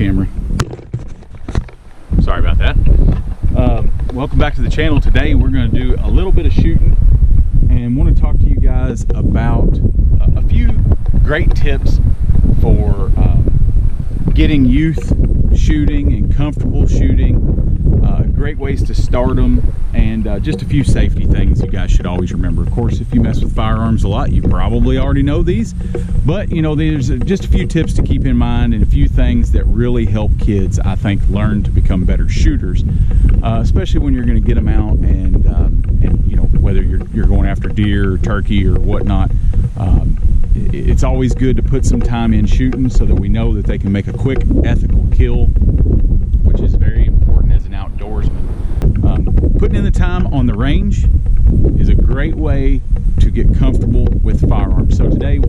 camera. Sorry about that. Welcome back to the channel. Today we're going to do a little bit of shooting and want to talk to you guys about a few great tips for getting youth shooting and comfortable shooting, great ways to start them, and just a few safety things you guys should always remember. Of course, if you mess with firearms a lot, you probably already know these, but you know, there's just a few tips to keep in mind and a few things that really help kids, I think, learn to become better shooters, especially when you're going to get them out and you know, whether you're going after deer or turkey or whatnot. It's always good to put some time in shooting so that we know that they can make a quick, ethical kill, which is very important as an outdoorsman. Putting in the time on the range is a great way to get comfortable with firearms. So today,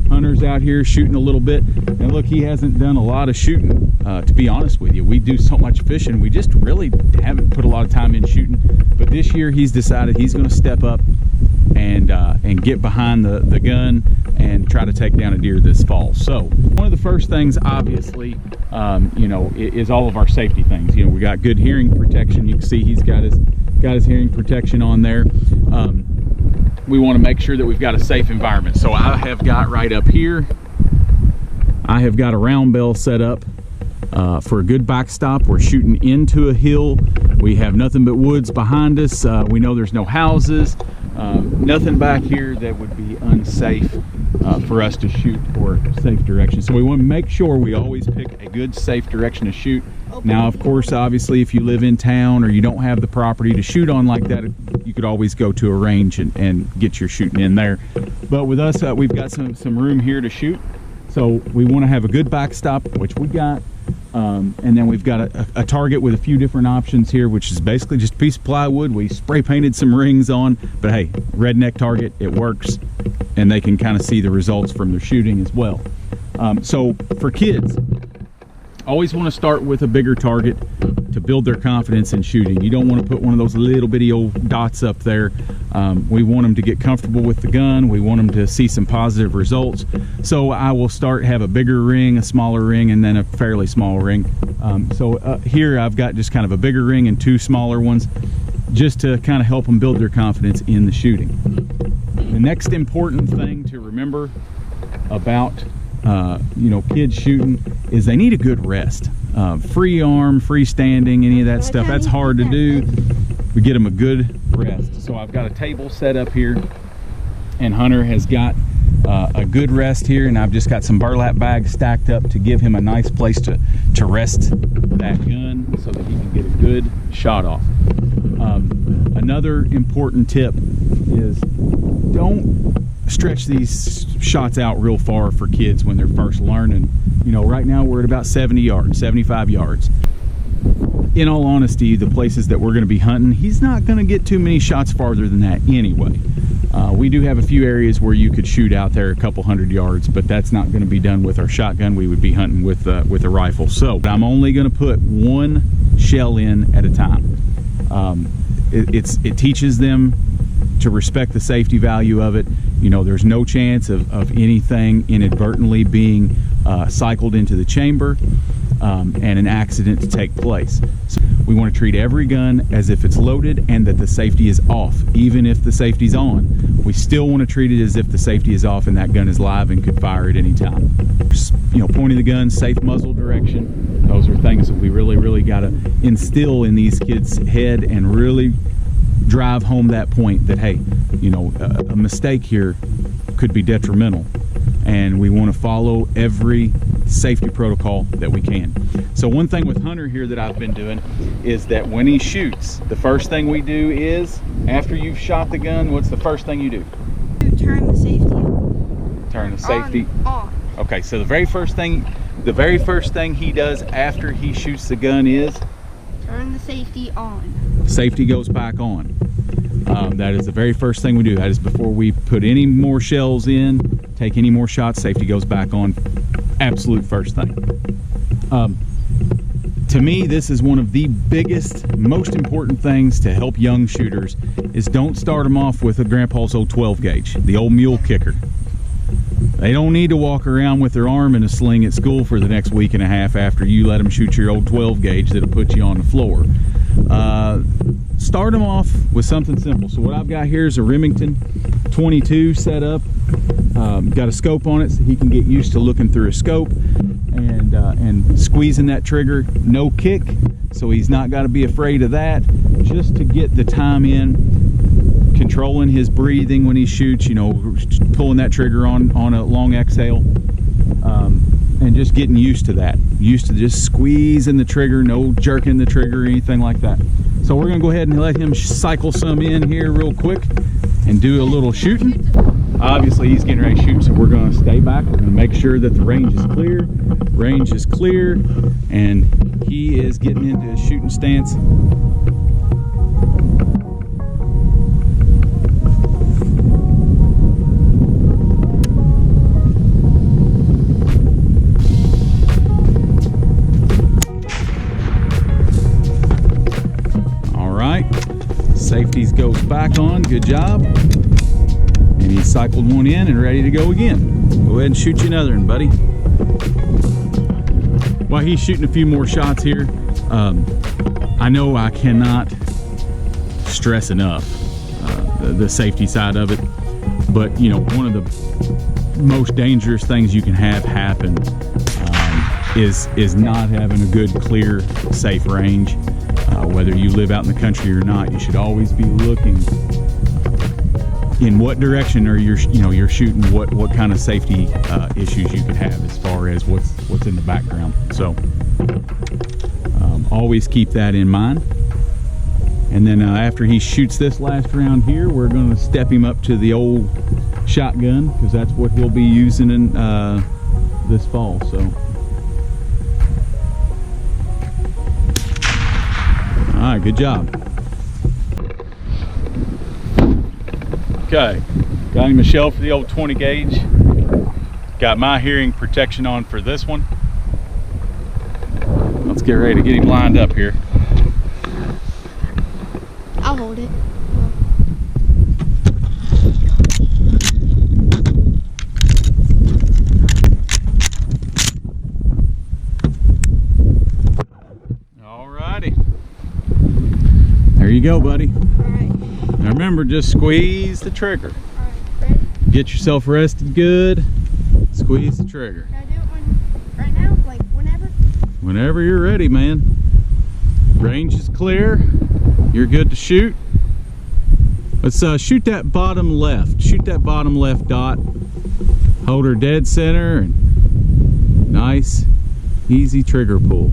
Hunter's out here shooting a little bit, and look, he hasn't done a lot of shooting, to be honest with you. We do so much fishing, we just really haven't put a lot of time in shooting, but this year he's decided he's going to step up and get behind the gun and try to take down a deer this fall. So one of the first things, obviously, you know, is all of our safety things. You know, we got good hearing protection. You can see he's got his hearing protection on there. We want to make sure that we've got a safe environment. So I have got right up here, I have got a round bell set up for a good backstop. We're shooting into a hill. We have nothing but woods behind us. We know there's no houses, nothing back here that would be unsafe for us to shoot for safe direction. So we want to make sure we always pick a good safe direction to shoot. Now, of course, obviously, if you live in town or you don't have the property to shoot on like that, you could always go to a range and get your shooting in there. But with us, we've got some room here to shoot. So we want to have a good backstop, which we got. And then we've got a target with a few different options here, which is basically just a piece of plywood. We spray painted some rings on, but hey, redneck target, it works, and they can kind of see the results from their shooting as well. So for kids, always want to start with a bigger target to build their confidence in shooting. You don't want to put one of those little bitty old dots up there. We want them to get comfortable with the gun. We want them to see some positive results. So I will have a bigger ring, a smaller ring, and then a fairly small ring. Here I've got just kind of a bigger ring and two smaller ones, just to kind of help them build their confidence in the shooting. The next important thing to remember about you know, kids shooting is they need a good rest. Free arm, free standing, any of that stuff, that's hard to do. We get them a good rest. So I've got a table set up here, and Hunter has got a good rest here, and I've just got some burlap bags stacked up to give him a nice place to rest that gun so that he can get a good shot off. Another important tip is don't stretch these shots out real far for kids when they're first learning. You know, right now we're at about 70 yards, 75 yards. In all honesty, the places that we're going to be hunting, he's not going to get too many shots farther than that anyway. We do have a few areas where you could shoot out there a couple hundred yards, but that's not going to be done with our shotgun. We would be hunting with a rifle. So I'm only going to put one shell in at a time. It teaches them to respect the safety value of it. You know, there's no chance of anything inadvertently being cycled into the chamber and an accident to take place. So we want to treat every gun as if it's loaded and that the safety is off. Even if the safety's on, we still want to treat it as if the safety is off and that gun is live and could fire at any time. You know, pointing the gun, safe muzzle direction, those are things that we really got to instill in these kids' head and really drive home that point that, hey, you know, a mistake here could be detrimental, and we want to follow every safety protocol that we can. So one thing with Hunter here that I've been doing is that when he shoots, the first thing we do is, after you've shot the gun, what's the first thing you do? Turn the safety on. Turn the safety on. Okay, so the very first thing he does after he shoots the gun is turn the safety on. Safety goes back on. That is the very first thing we do. That is before we put any more shells in, take any more shots, safety goes back on. Absolute first thing. To me, this is one of the biggest, most important things to help young shooters is don't start them off with a grandpa's old 12 gauge, the old mule kicker. They don't need to walk around with their arm in a sling at school for the next week and a half after you let them shoot your old 12 gauge that'll put you on the floor. Start them off with something simple. So what I've got here is a Remington 22 set up. Got a scope on it so he can get used to looking through a scope and squeezing that trigger. No kick, so he's not got to be afraid of that. Just to get the time in, controlling his breathing when he shoots, you know, pulling that trigger on a long exhale, and just getting used to that. Used to just squeezing the trigger, no jerking the trigger or anything like that. So we're gonna go ahead and let him cycle some in here real quick and do a little shooting. Obviously he's getting ready to shoot, so we're gonna stay back. We're gonna make sure that the range is clear. Range is clear, and he is getting into his shooting stance. Safeties goes back on, good job. And he cycled one in and ready to go again. Go ahead and shoot you another one, buddy. While he's shooting a few more shots here, I know I cannot stress enough the safety side of it, but you know, one of the most dangerous things you can have happen is not having a good, clear, safe range. Whether you live out in the country or not, you should always be looking in what direction are you're shooting, what kind of safety issues you could have as far as what's in the background. So always keep that in mind. And then after he shoots this last round here, we're going to step him up to the old shotgun, because that's what he'll be using in this fall. So all right, good job. Okay, got him a shell for the old 20 gauge. Got my hearing protection on for this one. Let's get ready to get him lined up here. I'll hold it. There you go, buddy. All right. Now remember, just squeeze the trigger. All right. Ready? Get yourself rested good. Squeeze the trigger. Can I do it right now? Like whenever? Whenever you're ready, man. Range is clear. You're good to shoot. Let's shoot that bottom left. Shoot that bottom left dot. Hold her dead center. And nice, easy trigger pull.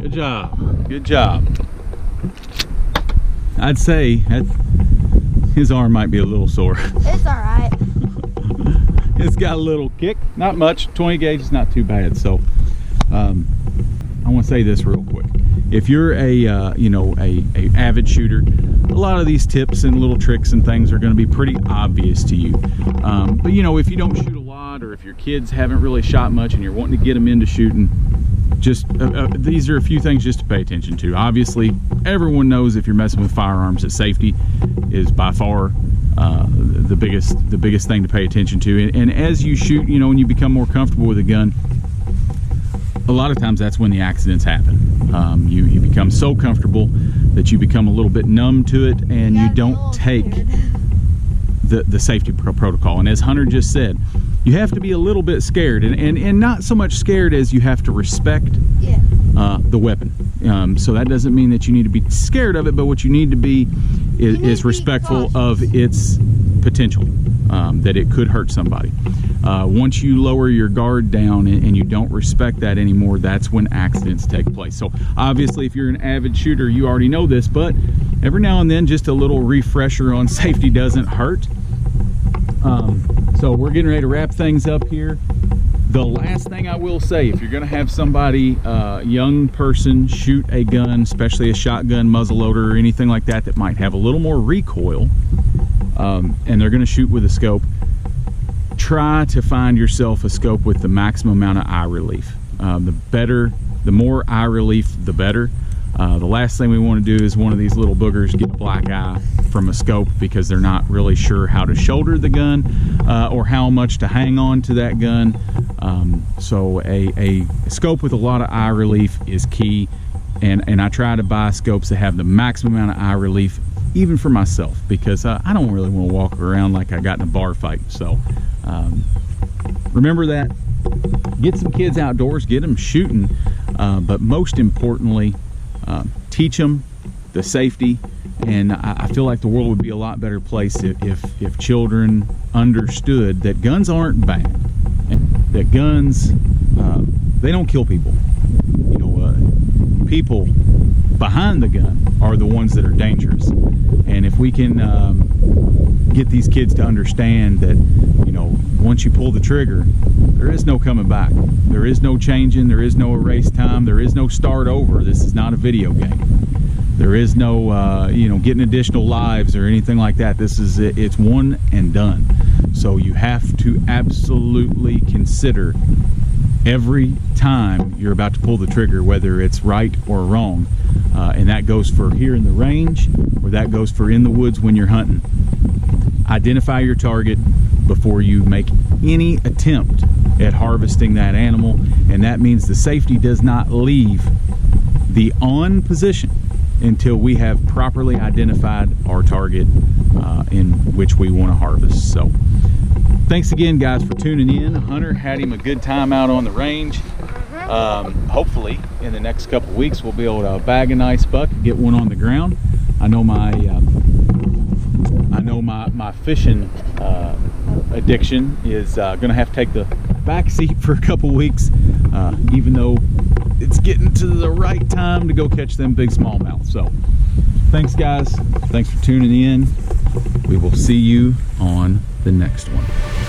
Good job. Good job. I'd say his arm might be a little sore. It's all right. It's got a little kick. Not much. 20 gauge is not too bad. So I want to say this real quick. If you're a avid shooter, a lot of these tips and little tricks and things are going to be pretty obvious to you. But you know, if you don't shoot a lot, or if your kids haven't really shot much and you're wanting to get them into shooting, just these are a few things just to pay attention to. Obviously, everyone knows if you're messing with firearms that safety is by far the biggest thing to pay attention to. And as you shoot, you know, when you become more comfortable with a gun, a lot of times that's when the accidents happen. You become so comfortable that you become a little bit numb to it, and you don't take the safety protocol. And as Hunter just said, you have to be a little bit scared, and not so much scared as you have to respect the weapon. So that doesn't mean that you need to be scared of it, but what you need to be is respectful of its potential, that it could hurt somebody. Once you lower your guard down and you don't respect that anymore, that's when accidents take place. So obviously, if you're an avid shooter, you already know this, but every now and then just a little refresher on safety doesn't hurt. So we're getting ready to wrap things up here. The last thing I will say, if you're going to have somebody, young person, shoot a gun, especially a shotgun, muzzleloader, or anything like that that might have a little more recoil, and they're going to shoot with a scope, try to find yourself a scope with the maximum amount of eye relief. the more eye relief, the better. The last thing we want to do is one of these little boogers get a black eye from a scope because they're not really sure how to shoulder the gun or how much to hang on to that gun. So a scope with a lot of eye relief is key, and I try to buy scopes that have the maximum amount of eye relief, even for myself, because I don't really want to walk around like I got in a bar fight. So remember that. Get some kids outdoors, get them shooting, but most importantly, teach them the safety. And I feel like the world would be a lot better place if children understood that guns aren't bad, and that guns, they don't kill people. You know, people behind the gun are the ones that are dangerous. And if we can get these kids to understand that, you know, once you pull the trigger, there is no coming back. There is no changing. There is no erase time. There is no start over. This is not a video game. There is no, you know, getting additional lives or anything like that. This is it. It's one and done. So you have to absolutely consider every time you're about to pull the trigger, whether it's right or wrong. And that goes for here in the range, or that goes for in the woods when you're hunting. Identify your target before you make any attempt at harvesting that animal, and that means the safety does not leave the on position until we have properly identified our target in which we want to harvest. So thanks again, guys, for tuning in. Hunter had him a good time out on the range. Hopefully in the next couple of weeks we'll be able to bag a nice buck and get one on the ground. I know my fishing addiction is gonna have to take the back seat for a couple weeks, even though it's getting to the right time to go catch them big smallmouth. So thanks, guys. Thanks for tuning in. We will see you on the next one.